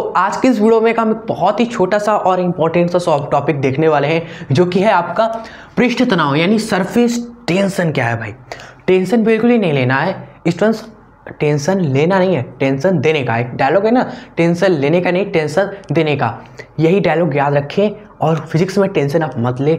आज के इस वीडियो में हम एक बहुत ही छोटा सा और इम्पोर्टेंट सा टॉपिक देखने वाले हैं, जो कि है आपका पृष्ठ तनाव यानी सरफेस टेंशन। क्या है भाई? टेंशन बिल्कुल ही नहीं लेना है स्टूडेंट्स, टेंशन लेना नहीं है, टेंशन देने का। एक डायलॉग है ना, टेंशन लेने का नहीं, टेंशन देने का। यही डायलॉग याद रखें और फिजिक्स में टेंशन आप मत ले,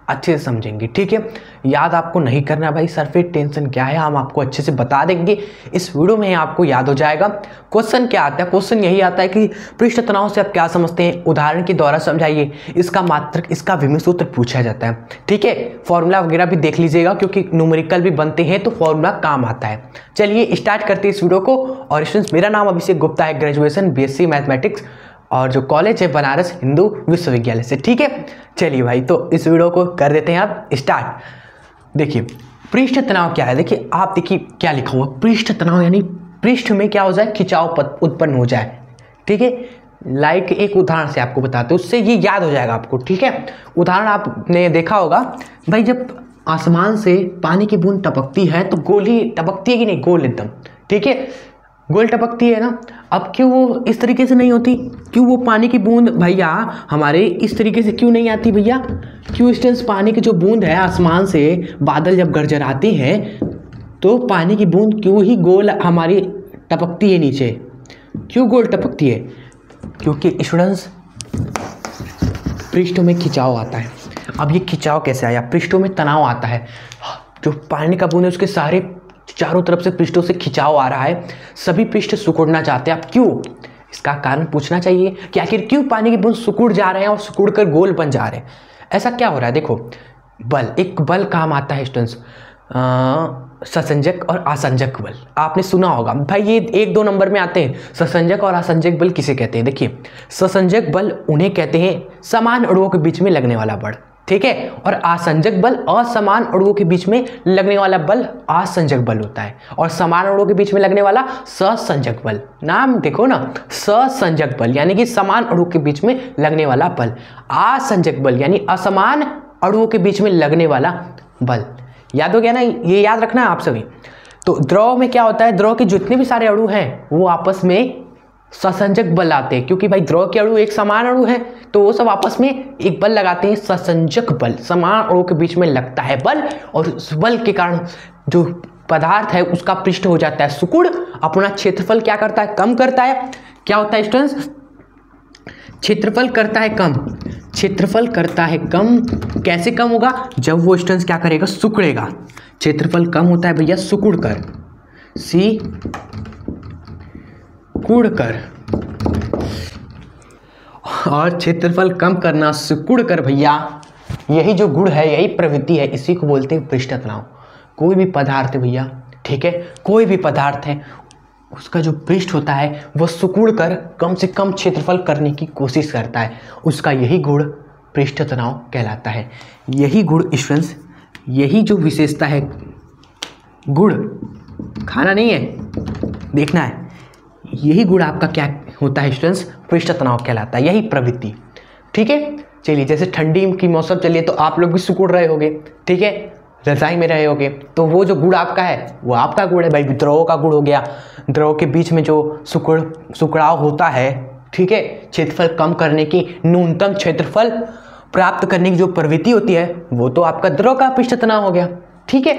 अच्छे से समझेंगे, ठीक है। याद आपको नहीं करना भाई, सरफेस टेंशन क्या है हम आपको अच्छे से बता देंगे इस वीडियो में, आपको याद हो जाएगा। क्वेश्चन क्या आता है? क्वेश्चन यही आता है कि पृष्ठ तनाव से आप क्या समझते हैं, उदाहरण के द्वारा समझाइए। इसका मात्रक, इसका विमित सूत्र पूछा जाता है, ठीक है। फॉर्मूला वगैरह भी देख लीजिएगा क्योंकि न्यूमेरिकल भी बनते हैं तो फॉर्मूला काम आता है। चलिए स्टार्ट करते हैं इस वीडियो को। और स्टूडेंट्स, मेरा नाम अभिषेक गुप्ता है, ग्रेजुएशन BSc मैथमेटिक्स और जो कॉलेज है बनारस हिंदू विश्वविद्यालय से, ठीक है। चलिए भाई, तो इस वीडियो को कर देते हैं आप स्टार्ट। देखिए पृष्ठ तनाव क्या है, देखिए आप देखिए क्या लिखा हुआ, पृष्ठ तनाव यानी पृष्ठ में क्या हो जाए, खिंचाव उत्पन्न हो जाए, ठीक है। लाइक एक उदाहरण से आपको बताते हैं, उससे ये याद हो जाएगा आपको, ठीक है। उदाहरण आपने देखा होगा भाई, जब आसमान से पानी की बूंद टपकती है तो गोल ही टपकती है कि नहीं, गोल एकदम, ठीक है, गोल टपकती है ना। अब क्यों वो इस तरीके से नहीं होती, क्यों वो पानी की बूंद भैया हमारे इस तरीके से क्यों नहीं आती भैया? क्यों स्टूडेंट्स, पानी की जो बूंद है आसमान से, बादल जब गरजराते हैं तो पानी की बूंद क्यों ही गोल हमारी टपकती है नीचे? क्यों गोल टपकती है? क्योंकि स्टूडेंट्स पृष्ठों में खिंचाव आता है। अब ये खिंचाव कैसे आया? पृष्ठों में तनाव आता है, जो पानी का बूंद है उसके सारे चारों तरफ से पृष्ठों से खिंचाव आ रहा है, सभी पृष्ठ सिकुड़ना चाहते हैं। अब क्यों? इसका कारण पूछना चाहिए कि आखिर क्यों पानी की बूंद सिकुड़ जा रहे हैं और सिकुड़ कर गोल बन जा रहे हैं, ऐसा क्या हो रहा है? देखो बल, एक बल काम आता है स्टूडेंट्स, ससंजक और आसंजक बल। आपने सुना होगा भाई, ये 1-2 नंबर में आते हैं। ससंजक और आसंजक बल किसे कहते हैं? देखिए ससंजक बल उन्हें कहते हैं समान अणुओं के बीच में लगने वाला बल, ठीक है। और आसंजक बल असमान अणुओं के बीच में लगने वाला बल आसंजक बल होता है, और समान अणुओं के बीच में लगने वाला ससंजक बल। नाम देखो ना, ससंजक बल यानी कि समान अणुओं के बीच में लगने वाला बल, आसंजक बल यानी असमान अणुओं के बीच में लगने वाला बल। याद हो गया ना, ये याद रखना है आप सभी। तो द्रव में क्या होता है, द्रव के जितने भी सारे अणु हैं वो आपस में ससंजक बल आते हैं, क्योंकि भाई द्रव के अणु एक समान अणु है तो वो सब आपस में एक बल लगाते हैं, ससंजक बल। समान अणुओं के बीच में लगता है बल, और उस बल के कारण जो पदार्थ है उसका पृष्ठ हो जाता है सिकुड़, अपना क्षेत्रफल क्या करता है, कम करता है। क्या होता है स्टूडेंट्स? क्षेत्रफल करता है कम, क्षेत्रफल करता है कम। कैसे कम होगा? जब वो स्टूडेंट्स क्या करेगा, सिकुड़ेगा। क्षेत्रफल कम होता है भैया सिकुड़ कर, सिकुड़ कर, और क्षेत्रफल कम करना सिकुड़ कर भैया, यही जो गुण है, यही प्रवृत्ति है, इसी को बोलते हैं पृष्ठ तनाव। कोई भी पदार्थ है भैया, ठीक है, कोई भी पदार्थ है, उसका जो पृष्ठ होता है वह सिकुड़ कर कम से कम क्षेत्रफल करने की कोशिश करता है, उसका यही गुण पृष्ठ तनाव कहलाता है। यही गुण स्टूडेंट्स, यही जो विशेषता है, गुण खाना नहीं है, देखना है, यही गुण आपका क्या होता है स्टूडेंट्स, पृष्ठ तनाव कहलाता है, यही प्रवृत्ति, ठीक है। चलिए जैसे ठंडी की मौसम चलिए तो आप लोग भी सिकुड़ रहे होंगे, ठीक है, रजाई में रहे होंगे, तो वो जो गुण आपका है वो आपका गुण है भाई, द्रव का गुण हो गया। द्रव के बीच में जो सिकुड़ाव होता है, ठीक है, क्षेत्रफल कम करने की, न्यूनतम क्षेत्रफल प्राप्त करने की जो प्रवृत्ति होती है, वो तो आपका द्रव का पृष्ठ तनाव हो गया, ठीक है।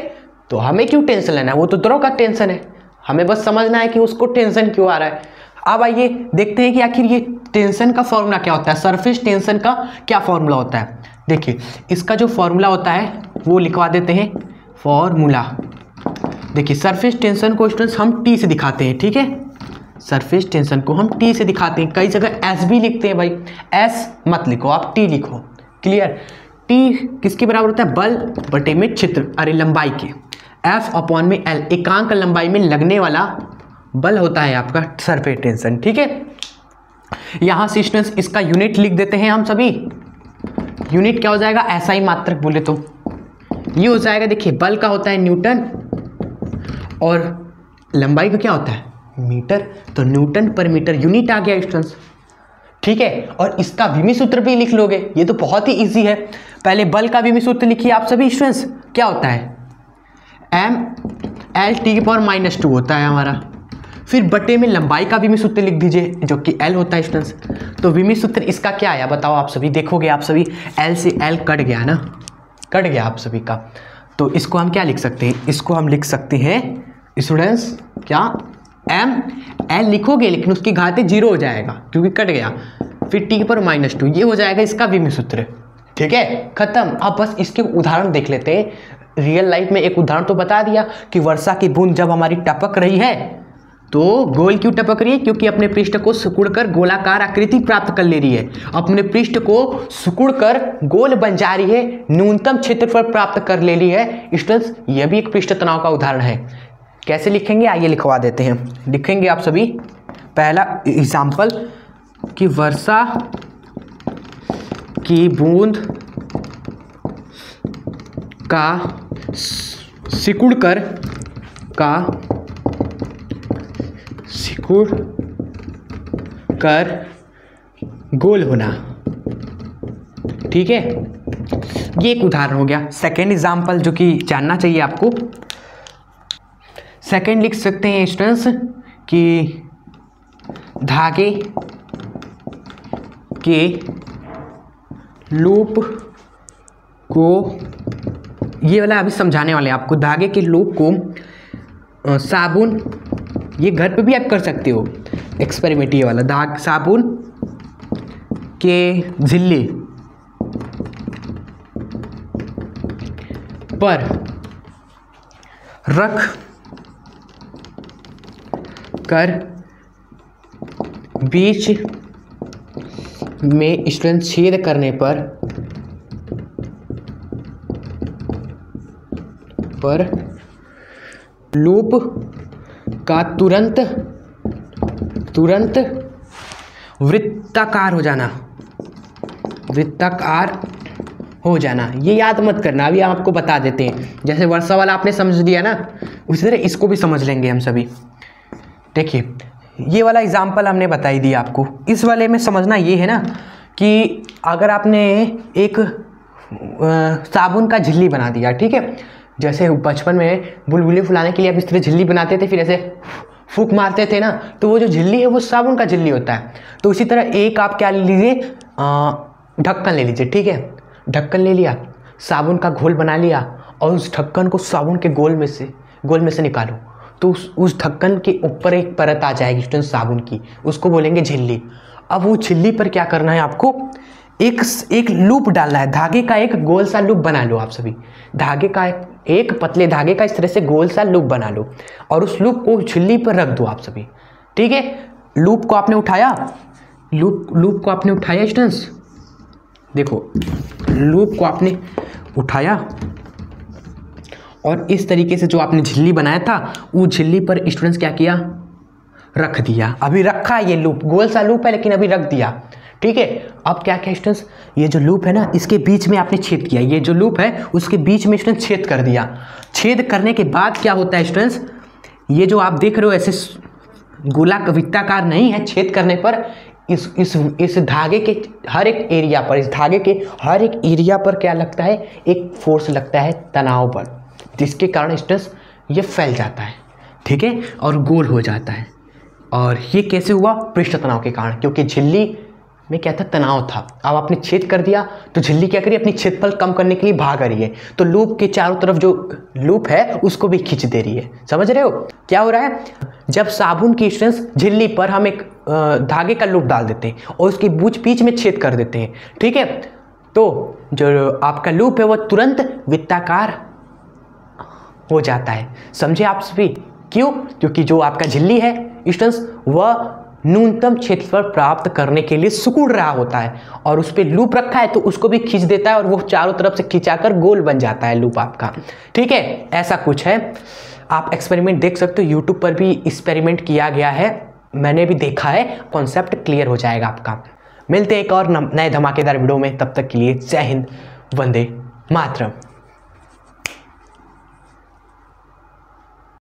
तो हमें क्यों टेंशन लेना है, वो तो द्रव का टेंशन है, हमें बस समझना है कि उसको टेंशन क्यों आ रहा है। अब आइए देखते हैं कि आखिर ये टेंशन का फॉर्मूला क्या होता है, सरफेस टेंशन का क्या फॉर्मूला होता है। देखिए इसका जो फॉर्मूला होता है वो लिखवा देते हैं, फॉर्मूला। देखिए सरफेस टेंशन को स्टूडेंट्स हम T से दिखाते हैं, ठीक है, सरफेस टेंशन को हम T से दिखाते हैं। कई जगह S भी लिखते हैं भाई, S मत लिखो आप, T लिखो, क्लियर। T किसके बराबर होता है, बल बटे में क्षेत्र, अरे लंबाई के, F/L एकांक लंबाई में लगने वाला बल होता है आपका सरफेस टेंशन, ठीक है। यहां से स्टूडेंट्स इसका यूनिट लिख देते हैं हम सभी। यूनिट क्या हो जाएगा, SI मात्रक बोले तो ये हो जाएगा। देखिए बल का होता है न्यूटन और लंबाई का क्या होता है, मीटर, तो न्यूटन पर मीटर यूनिट आ गया स्टूडेंट्स, ठीक है। और इसका विमित सूत्र भी लिख लोगे, ये तो बहुत ही इजी है। पहले बल का विमित सूत्र लिखिए आप सभी स्टूडेंट्स, क्या होता है, mL⁻² होता है हमारा, फिर बटे में लंबाई का विमीय सूत्र लिख दीजिए जो कि L होता है स्टूडेंट्स। तो विमीय सूत्र इसका क्या आया बताओ आप सभी, देखोगे आप सभी L से L कट गया ना, कट गया आप सभी का। तो इसको हम क्या लिख सकते हैं, इसको हम लिख सकते हैं स्टूडेंट्स क्या, M L लिखोगे लेकिन उसकी घाते 0 हो जाएगा क्योंकि कट गया, फिर t पर -2 ये हो जाएगा इसका विमीय सूत्र। ठीक है, खत्म। अब बस इसके उदाहरण देख लेते हैं। रियल लाइफ में एक उदाहरण तो बता दिया कि वर्षा की बूंद जब हमारी टपक रही है तो गोल क्यों टपक रही है, क्योंकि अपने पृष्ठ को सिकुड़कर गोलाकार आकृति प्राप्त कर ले रही है, अपने पृष्ठ को सिकुड़कर गोल बन जा रही है, न्यूनतम क्षेत्रफल प्राप्त कर ले रही है। स्टूडेंट्स यह भी एक पृष्ठ तनाव का उदाहरण है। कैसे लिखेंगे आइए लिखवा देते हैं, लिखेंगे आप सभी। पहला एग्जाम्पल कि वर्षा की बूंद का सिकुड़कर गोल होना। ठीक है, ये एक उदाहरण हो गया। सेकेंड एग्जाम्पल जो कि जानना चाहिए आपको, सेकेंड लिख सकते हैं स्टूडेंट्स कि धागे के लूप को, ये वाला अभी समझाने वाले हैं आपको। धागे के लूप को साबुन, ये घर पे भी आप कर सकते हो एक्सपेरिमेंट, ये वाला साबुन के झिल्ली पर रख कर बीच में स्टूडेंट छेद करने पर लूप का तुरंत वृत्ताकार हो जाना। ये याद मत करना, अभी आपको बता देते हैं। जैसे वर्षा वाला आपने समझ लिया ना, उसी तरह इसको भी समझ लेंगे हम सभी। देखिए ये वाला एग्जाम्पल हमने बता ही दिया आपको। इस वाले में समझना ये है ना कि अगर आपने एक साबुन का झिल्ली बना दिया, ठीक है, जैसे बचपन में बुलबुले फुलाने के लिए आप इस तरह झिल्ली बनाते थे, फिर ऐसे फूंक मारते थे ना, तो वो जो झिल्ली है वो साबुन का झिल्ली होता है। तो इसी तरह एक आप क्या ले लीजिए, ढक्कन ले लीजिए। ठीक है, ढक्कन ले लिया, साबुन का घोल बना लिया और उस ढक्कन को साबुन के गोल में से निकालो, तो उस ढक्कन के ऊपर एक परत आ जाएगी स्टूडेंट साबुन की, उसको बोलेंगे झिल्ली। अब वो झिल्ली पर क्या करना है आपको, एक लूप डालना है, धागे का एक गोल सा लूप बना लो आप सभी। धागे का एक पतले धागे का इस तरह से गोल सा लूप बना लो और उस लूप को झिल्ली पर रख दो आप सभी। ठीक है, लूप को आपने उठाया, लूप को आपने उठाया स्टूडेंट्स, देखो लूप को आपने उठाया और इस तरीके से जो आपने झिल्ली बनाया था वो झिल्ली पर स्टूडेंट्स क्या किया, रख दिया। अभी रखा है, ये लूप गोल सा लूप है लेकिन अभी रख दिया। ठीक है, अब क्या क्या स्टूडेंट्स, ये जो लूप है ना इसके बीच में आपने छेद किया, ये जो लूप है उसके बीच में स्टूडेंट्स छेद कर दिया। छेद करने के बाद क्या होता है स्टूडेंट्स, ये जो आप देख रहे हो ऐसे गोला वृत्ताकार नहीं है, छेद करने पर इस धागे के हर एक एरिया पर, इस धागे के हर एक एरिया पर क्या लगता है, एक फोर्स लगता है, तनाव बल, जिसके कारण स्टूडेंट्स ये फैल जाता है। ठीक है, और गोल हो जाता है। और ये कैसे हुआ, पृष्ठ तनाव के कारण, क्योंकि झिल्ली में क्या था, तनाव था। अब आपने छेद कर दिया तो झिल्ली क्या करी, अपनी क्षेत्रफल कम करने के लिए भाग रही है, तो लूप के चारों तरफ जो लूप है उसको भी खींच दे रही है। समझ रहे हो क्या हो रहा है, जब साबुन की स्ट्रेंथ झिल्ली पर हम एक धागे का लूप डाल देते हैं और उसके बीच में छेद कर देते हैं, ठीक है, तो जो आपका लूप है वो तुरंत वृत्ताकार हो जाता है। समझे आप सभी, क्यों, क्योंकि जो आपका झिल्ली है स्टूडेंट्स वह न्यूनतम क्षेत्रफल प्राप्त करने के लिए सिकुड़ रहा होता है और उस पर लूप रखा है तो उसको भी खींच देता है और वो चारों तरफ से खिंचाकर गोल बन जाता है लूप आपका। ठीक है, ऐसा कुछ है। आप एक्सपेरिमेंट देख सकते हो, यूट्यूब पर भी एक्सपेरिमेंट किया गया है, मैंने भी देखा है, कॉन्सेप्ट क्लियर हो जाएगा आपका। मिलते हैं एक और नए धमाकेदार वीडियो में, तब तक के लिए जय हिंद, वंदे मातरम।